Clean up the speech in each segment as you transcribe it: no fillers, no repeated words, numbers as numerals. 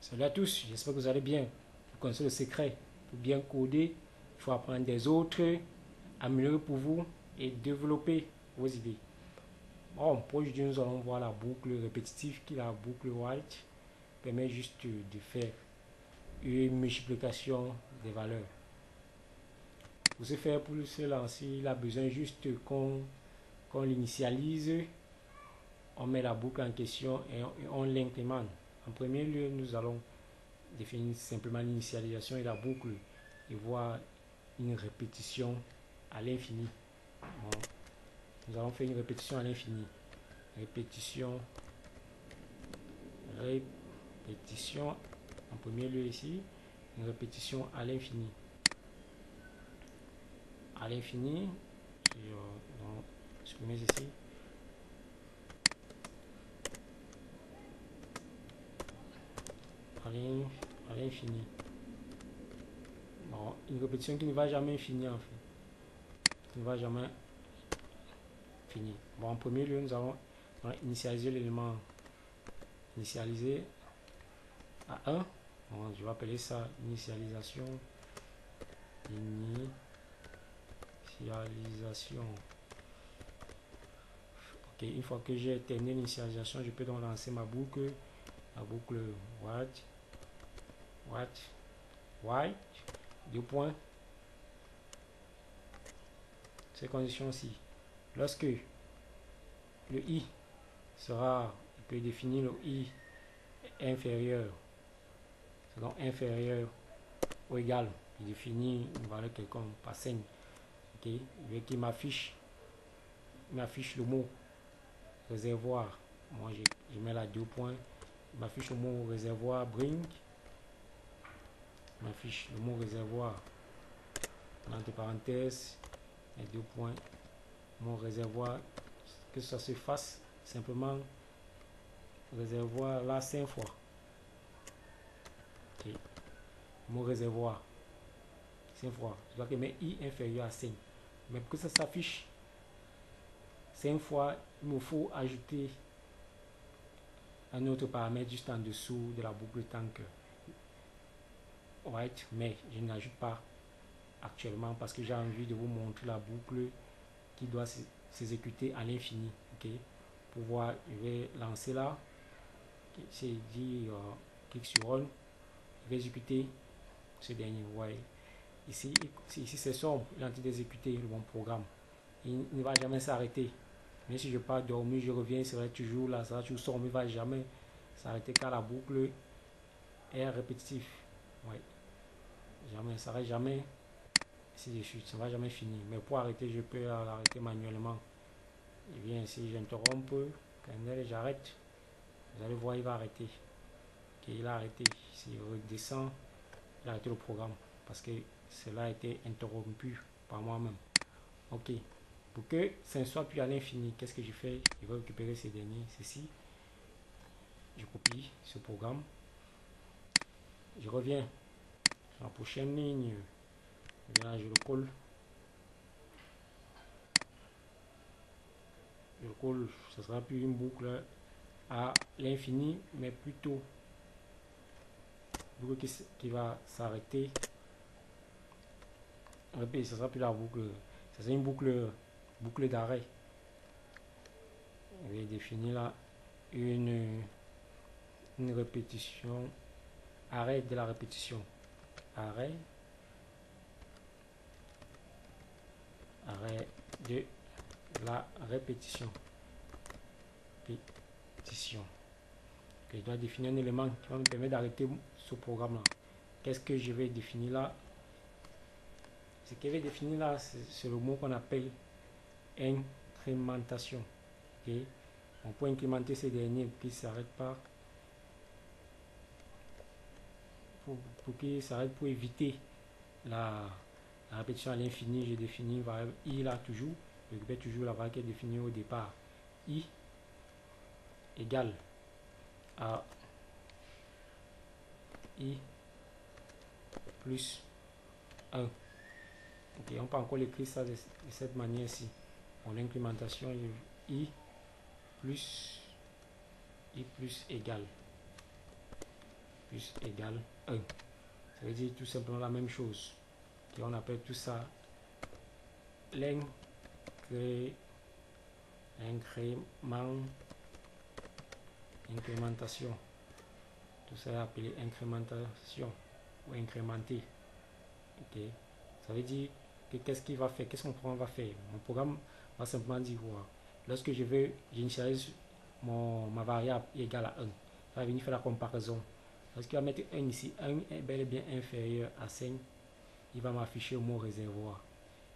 Salut à tous, j'espère que vous allez bien. Vous connaissez le secret. Pour bien coder, il faut apprendre des autres, améliorer pour vous et développer vos idées. Bon, pour aujourd'hui, nous allons voir la boucle répétitive qui est la boucle white. Permet juste de faire une multiplication des valeurs. Pour ce faire, pour se lancer, il a besoin juste qu'on l'initialise. On met la boucle en question et on l'incrémente. En premier lieu, nous allons définir simplement l'initialisation et la boucle et voir une répétition à l'infini. Bon, nous allons faire une répétition à l'infini. Répétition, répétition, en premier lieu ici, une répétition à l'infini. À l'infini, supprimer ici. À l'infini. Bon, une répétition qui ne va jamais finir en fait. Qui ne va jamais finir. Bon, en premier lieu, nous allons initialiser l'élément initialisé à 1. Bon, je vais appeler ça initialisation. Initialisation. Ok, une fois que j'ai terminé l'initialisation, je peux donc lancer ma boucle. La boucle white, deux points. Ces conditions-ci. Lorsque le i sera, il peut définir le i inférieur, c'est donc inférieur ou égal, il définit une valeur quelconque par 5. Ok, il veut qu'il m'affiche le mot réservoir. Moi je mets là 2 points. Il m'affiche le mot réservoir bring. Il m'affiche le mot réservoir entre parenthèses et 2 points. Mon réservoir, que ça se fasse simplement réservoir là 5 fois. Ok, mon réservoir 5 fois. Je dois que mettre i inférieur à 5. Mais pour que ça s'affiche 5 fois, il me faut ajouter un autre paramètre juste en dessous de la boucle tank white, mais je n'ajoute pas actuellement parce que j'ai envie de vous montrer la boucle qui doit s'exécuter à l'infini. Ok, pour voir, je vais lancer là. C'est dit clic sur run, je vais exécuter ce dernier. Ouais, ici c'est sombre, il est en train d'exécuter le bon programme. Il ne va jamais s'arrêter. Mais si je pars dormir, je reviens, il sera toujours là, ça va toujours sombre, il ne va jamais s'arrêter car la boucle est répétitive. Ouais, jamais, ça ne s'arrête jamais. Si je suis, ça ne va jamais finir. Mais pour arrêter, je peux l'arrêter manuellement. Je viens ici, j'interromps, j'arrête. Vous allez voir, il va arrêter. Ok, il a arrêté. S'il redescend, il a arrêté le programme parce que cela a été interrompu par moi-même. Ok, pour que ça ne soit plus à l'infini, qu'est-ce que je fais? Je vais récupérer ces derniers, ceci. Je copie ce programme. Je reviens sur la prochaine ligne. Là, je le colle. Je le colle, ce sera plus une boucle à l'infini, mais plutôt une boucle qui va s'arrêter. Répétez, ce sera plus la boucle, ce sera une boucle d'arrêt. Je vais définir là une répétition, arrêt de la répétition, arrêt de la répétition. Okay, je dois définir un élément qui va me permettre d'arrêter ce programme là. Qu'est-ce que je vais définir là? Ce que je vais définir là, c'est le mot qu'on appelle incrémentation. Okay? On peut incrémenter ces derniers pour qu'ils ne s'arrêtent pas, pour qu'ils s'arrêtent, pour éviter la répétition à l'infini. Je définis une variable i là toujours. Je répète toujours la variable qui est définie au départ. I égale à i plus 1. Okay, on peut encore l'écrire ça de cette manière-ci. Pour l'incrémentation, i plus égal. plus égale 1. Ça veut dire tout simplement la même chose. Et on appelle tout ça incrémentation. Tout ça est appelé incrémentation ou incrémenté. Ok. Ça veut dire que qu'est-ce qu'il va faire, qu'est-ce que mon programme va faire. Mon programme va simplement dire quoi. Lorsque j'initialise ma variable égale à 1, ça va venir faire la comparaison. Lorsqu'il va mettre 1 ici, 1 est bel et bien inférieur à 5, il va m'afficher le mot réservoir.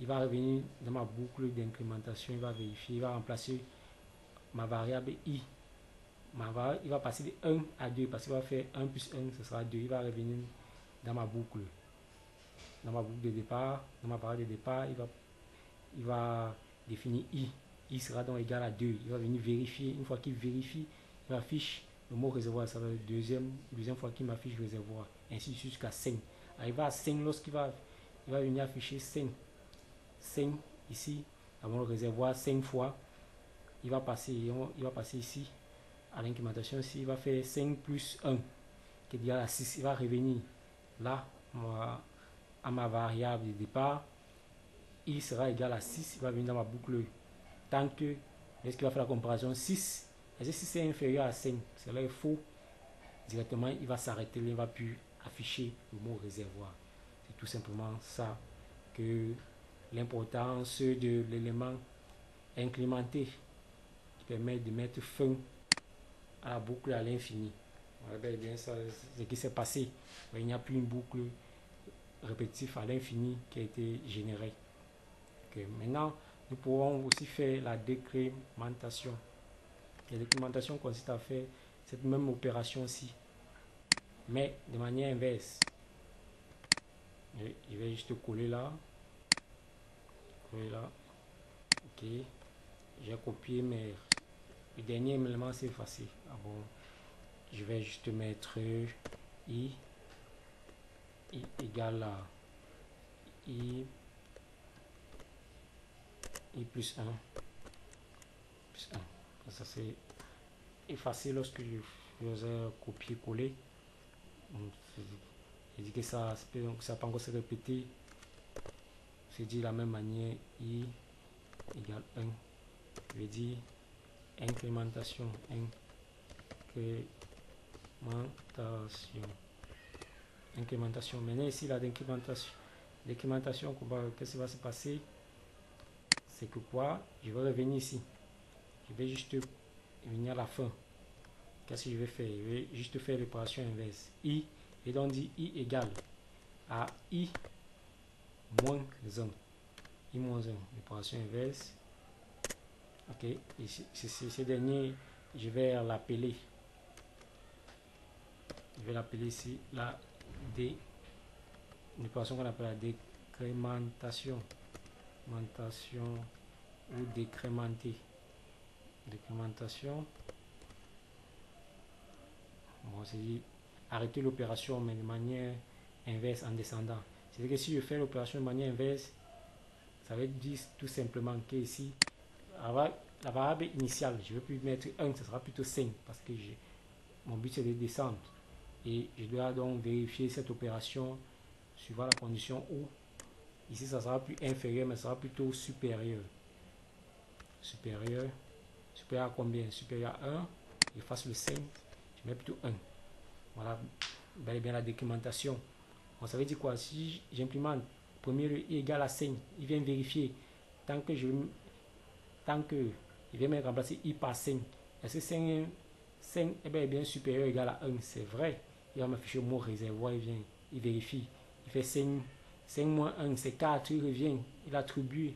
Il va revenir dans ma boucle d'incrémentation, il va vérifier, il va remplacer ma variable i. Il va passer de 1 à 2 parce qu'il va faire 1 plus 1, ce sera 2. Il va revenir dans ma boucle. Dans ma boucle de départ, dans ma variable de départ, il va définir i. I sera donc égal à 2. Il va venir vérifier. Une fois qu'il vérifie, il affiche le mot réservoir. Ça va être la deuxième fois qu'il m'affiche réservoir. Ainsi jusqu'à 5. Arrivé à 5, lorsqu'il va venir afficher 5 ici, avant le réservoir 5 fois, il va passer ici à l'incrémentation. Ici, il va faire 5 plus 1 qui est égal à 6. Il va revenir là à ma variable de départ. I sera égal à 6. Il va venir dans ma boucle tant que lorsqu'il va faire la comparaison 6. Et si 6 est inférieur à 5, cela est faux. Directement, il va s'arrêter. Il ne va plus afficher le mot réservoir. C'est tout simplement ça que l'importance de l'élément incrémenté qui permet de mettre fin à la boucle à l'infini. Voilà, bien ça, ce qui s'est passé. Il n'y a plus une boucle répétitive à l'infini qui a été générée. Okay. Maintenant, nous pourrons aussi faire la décrémentation. La décrémentation consiste à faire cette même opération-ci, mais de manière inverse. Je vais juste coller là. Ok. J'ai copié, mais le dernier élément c'est effacé. Ah bon. Je vais juste mettre i égale à i plus 1 plus 1. Ça c'est effacé lorsque je faisais copier-coller. Je dis que ça peut encore se répéter. C'est dit de la même manière, i égale 1. Je vais dire incrémentation. Incrémentation. Maintenant ici la décrémentation, qu'est-ce qui va se passer? C'est que quoi? Je vais revenir ici. Je vais juste venir à la fin. Qu'est-ce que je vais faire? Je vais juste faire l'opération inverse. I, et donc dit i égale à i moins 1. I moins 1. L'opération inverse. Ok. Et ce dernier, je vais l'appeler. Je vais l'appeler ici une opération qu'on appelle la décrémentation. Ou décrémenter. Décrémentation. Bon, c'est dit arrêter l'opération mais de manière inverse en descendant. C'est-à-dire que si je fais l'opération de manière inverse, ça veut dire tout simplement que ici, la variable initiale, je ne vais plus mettre 1, ce sera plutôt 5 parce que mon but c'est de descendre. Et je dois donc vérifier cette opération suivant la condition où ici ça sera plus inférieur mais ça sera plutôt supérieur. Supérieur à combien? Supérieur à 1. Je fasse le 5, je mets plutôt 1. Voilà bel et bien la documentation. Bon, ça veut dire quoi? Si j'implémente premier le i égale à 5, il vient vérifier tant que il vient me remplacer i par 5. Est-ce que 5 est bien supérieur ou égal à 1? C'est vrai. Il va m'afficher le mot réservoir, il vérifie. Il fait 5 moins 1, c'est 4, il revient. Il attribue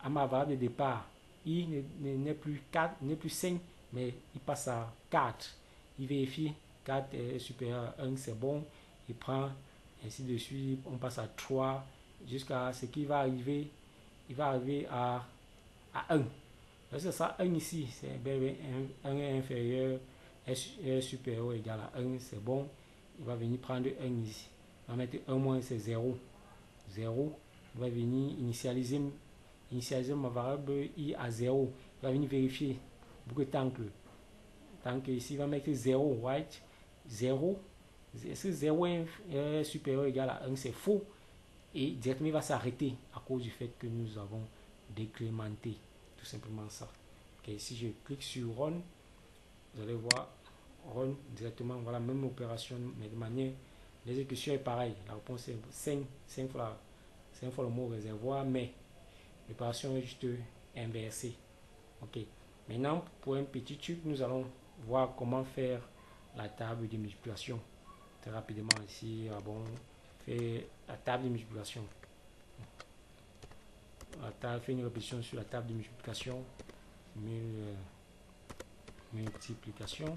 à ma variable de départ. I n'est plus 4, n'est plus 5, mais il passe à 4. Il vérifie, 4 est supérieur à 1, c'est bon. Il prend, ainsi de suite, on passe à 3, jusqu'à ce qu'il va arriver, il va arriver à 1. C'est ça, 1 ici, c'est 1 est inférieur, est supérieur ou égal à 1, c'est bon. Il va venir prendre 1 ici. Il va mettre 1 moins, c'est 0. 0, il va venir initialiser ma variable i à 0. Il va venir vérifier pour que tant que ici, il va mettre 0, right? 0, Est-ce que 0 est supérieur ou égal à 1? C'est faux. Et directement, il va s'arrêter à cause du fait que nous avons décrémenté. Tout simplement ça. Okay, si je clique sur Run, vous allez voir Run directement. Voilà, même opération, mais de manière, l'exécution est pareille. La réponse est 5 fois le mot réservoir, mais l'opération est juste inversée. Ok. Maintenant, pour un petit truc, nous allons voir comment faire la table de multiplication. Très rapidement ici, bon, fait la table de multiplication. Fait une répétition sur la table de multiplication. Multiplication.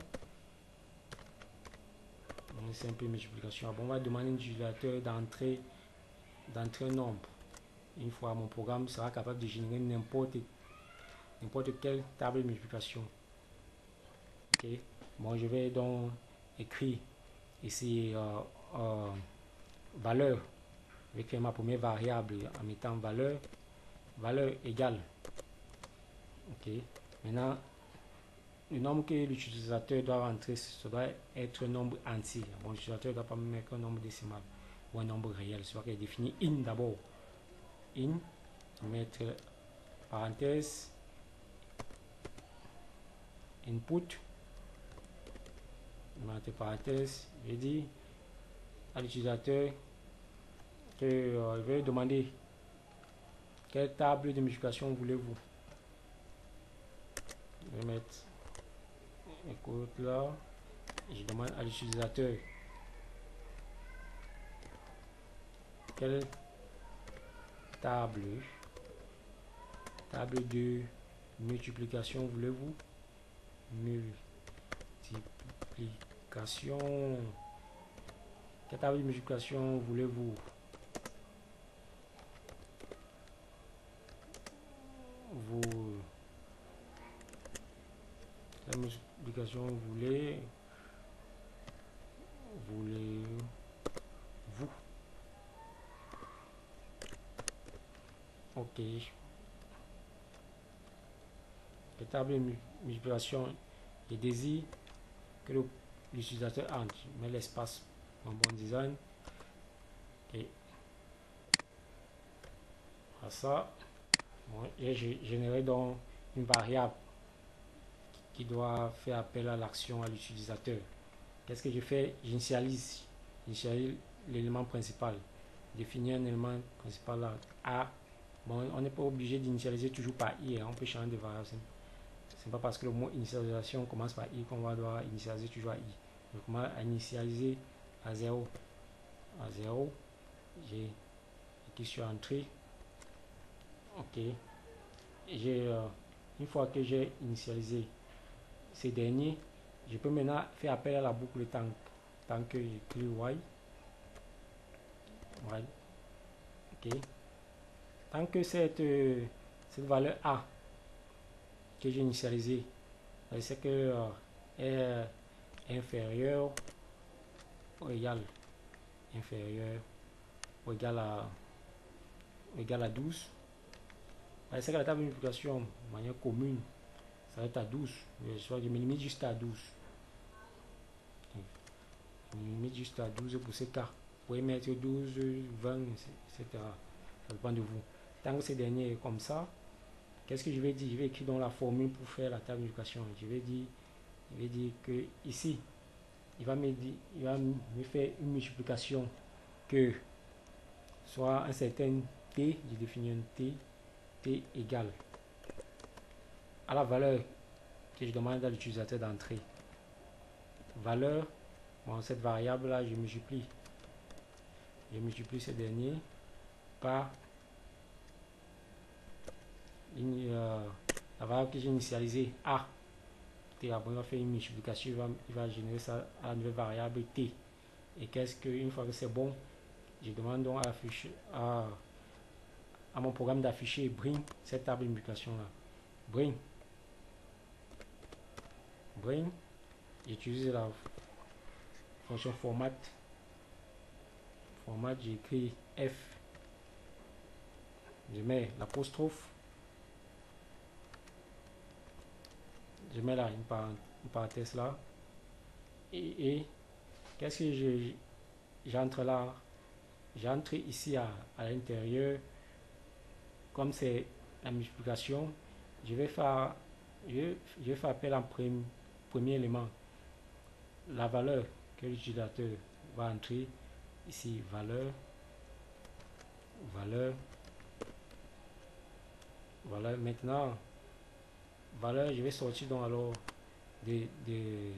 Une simple multiplication. Bon, on va demander à l'utilisateur d'entrer un nombre. Une fois, mon programme sera capable de générer n'importe quelle table de multiplication. Ok. Bon, je vais donc écrire ici valeur. Je vais créer ma première variable en mettant valeur égale. Ok. Maintenant, le nombre que l'utilisateur doit rentrer, ça doit être un nombre entier. Bon, l'utilisateur ne doit pas mettre un nombre décimal ou un nombre réel. C'est qu'il définit in d'abord. In, mettre parenthèse, input, entre parenthèses, je dis à l'utilisateur que je vais demander quelle table de multiplication voulez-vous. Je vais mettre écoute là. Je demande à l'utilisateur quelle table de multiplication voulez-vous. Multiplication. Quelle table de multiplication voulez-vous? La multiplication voulez-vous? Ok. La table de multiplication, je désire que l'utilisateur entre. Je mets l'espace en bon design. Et à ça, bon, et j'ai généré donc une variable qui doit faire appel à l'action à l'utilisateur. Qu'est-ce que je fais? J'initialise l'élément principal. Définir un élément principal là, A. Bon, on n'est pas obligé d'initialiser toujours par I, hein. On peut changer de variable. C'est pas parce que le mot initialisation commence par I qu'on va devoir initialiser toujours à I. Donc, on va initialiser à 0. À 0, j'ai cliqué sur entrée. Ok. Une fois que j'ai initialisé ces derniers, je peux maintenant faire appel à la boucle tant que j'écris Y. Ouais. Ok. Tant que cette valeur A que j'ai initialisée, c'est que est inférieur ou égal à 12. C'est que la table de multiplication de manière commune, ça va être à 12. Je me limite juste à 12. Je me limite juste à 12 pour ce cas. Vous pouvez mettre 12, 20, etc. Ça dépend de vous. Tant que ce dernier est comme ça, qu'est-ce que je vais dire? Je vais écrire dans la formule pour faire la table de multiplication. Je vais dire que ici, il va me faire une multiplication que soit un certain t, je définis un t égale à la valeur que je demande à l'utilisateur d'entrer. Valeur, bon, cette variable là, je multiplie ce dernier par la variable que j'ai initialisée A. T, après il va faire une multiplication, il va générer ça à la nouvelle variable t. Et qu'est-ce que, une fois que c'est bon, je demande donc à mon programme d'afficher bring cette table de multiplication là. Bring, j'utilise la fonction format, j'écris F, je mets l'apostrophe, je mets là une parenthèse là, et qu'est-ce que j'entre là? J'entre ici à l'intérieur. Comme c'est la multiplication, je vais faire, je vais faire appel en premier élément. La valeur que l'utilisateur va entrer ici, valeur, valeur, valeur. Maintenant, valeur, je vais sortir donc alors de, de,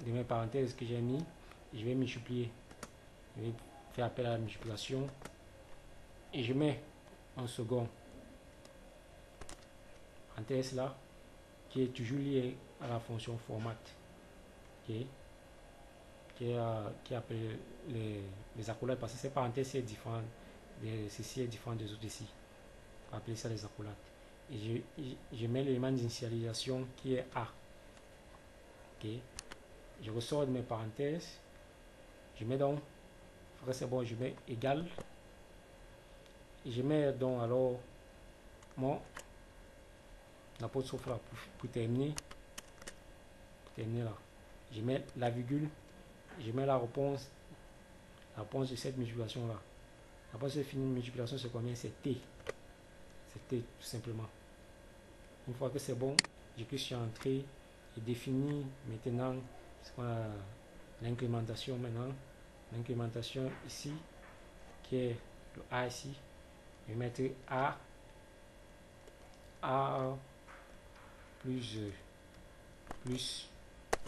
de mes parenthèses que j'ai mis. Je vais multiplier. Je vais faire appel à la multiplication. Et je mets un second parenthèse là, qui est toujours lié à la fonction format. Okay. Qui appelle les accolades, parce que ces parenthèses c'est différent. Ceci est différent des autres ici. On va appeler ça les accolades. Et je mets l'élément d'initialisation qui est A. Okay. Je ressors de mes parenthèses. Je mets donc, c'est bon, je mets égal. Et je mets donc alors mon apostrophe là pour terminer. Là. Je mets la virgule. Je mets la réponse de cette multiplication là. La réponse de cette multiplication c'est combien? C'est T. C'est T tout simplement. Une fois que c'est bon, je clique sur entrée et définir maintenant ce qu'on a l'incrémentation maintenant. L'incrémentation ici qui est le A ici. Je vais mettre A plus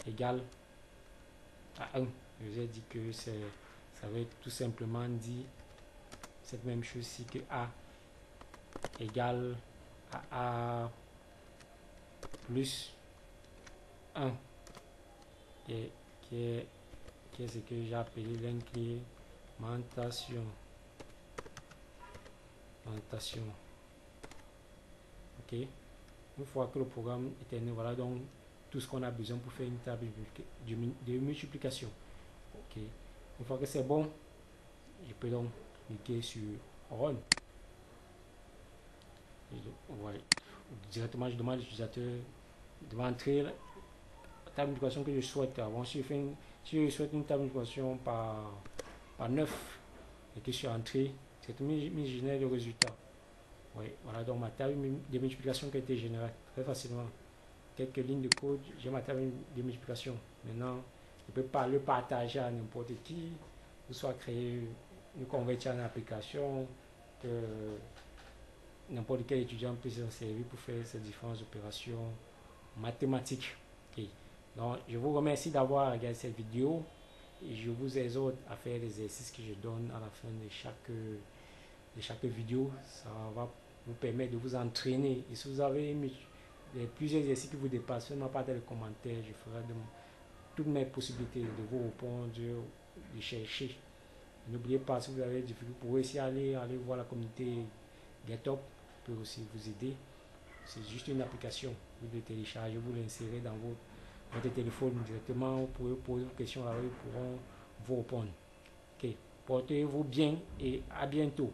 égal à 1. Je vous ai dit que ça va être tout simplement dit cette même chose ici que A égale à A plus 1 qui est ce que j'ai appelé l'incrémentation. Ok, une fois que le programme est terminé, voilà donc tout ce qu'on a besoin pour faire une table de multiplication. Ok, une fois que c'est bon, je peux donc cliquer sur Run. Voilà. Directement, je demande à l'utilisateur de m'entrer la table de multiplication que je souhaite. Bon, si je souhaite une table de multiplication par 9 et que je suis entré, c'est me génère le résultat. Oui, voilà donc ma table de multiplication qui a été générée très facilement. Quelques lignes de code, j'ai ma table de multiplication. Maintenant, je peux pas le partager à n'importe qui, ou soit créer une convertir en application, que n'importe quel étudiant puisse s'en servir pour faire ces différentes opérations mathématiques. Okay. Donc, je vous remercie d'avoir regardé cette vidéo et je vous exhorte à faire les exercices que je donne à la fin de chaque vidéo. Ça va vous permettre de vous entraîner. Et si vous avez plusieurs exercices qui vous dépassent, faites-moi part dans les commentaires. Je ferai toutes mes possibilités de vous répondre, de chercher. N'oubliez pas, si vous avez des difficultés, vous pouvez aussi aller voir la communauté GitHub, peut aussi vous aider. C'est juste une application. Vous le téléchargez, vous l'insérez dans votre téléphone directement. Vous pouvez poser vos questions là, ils pourront vous répondre. Ok, portez-vous bien et à bientôt.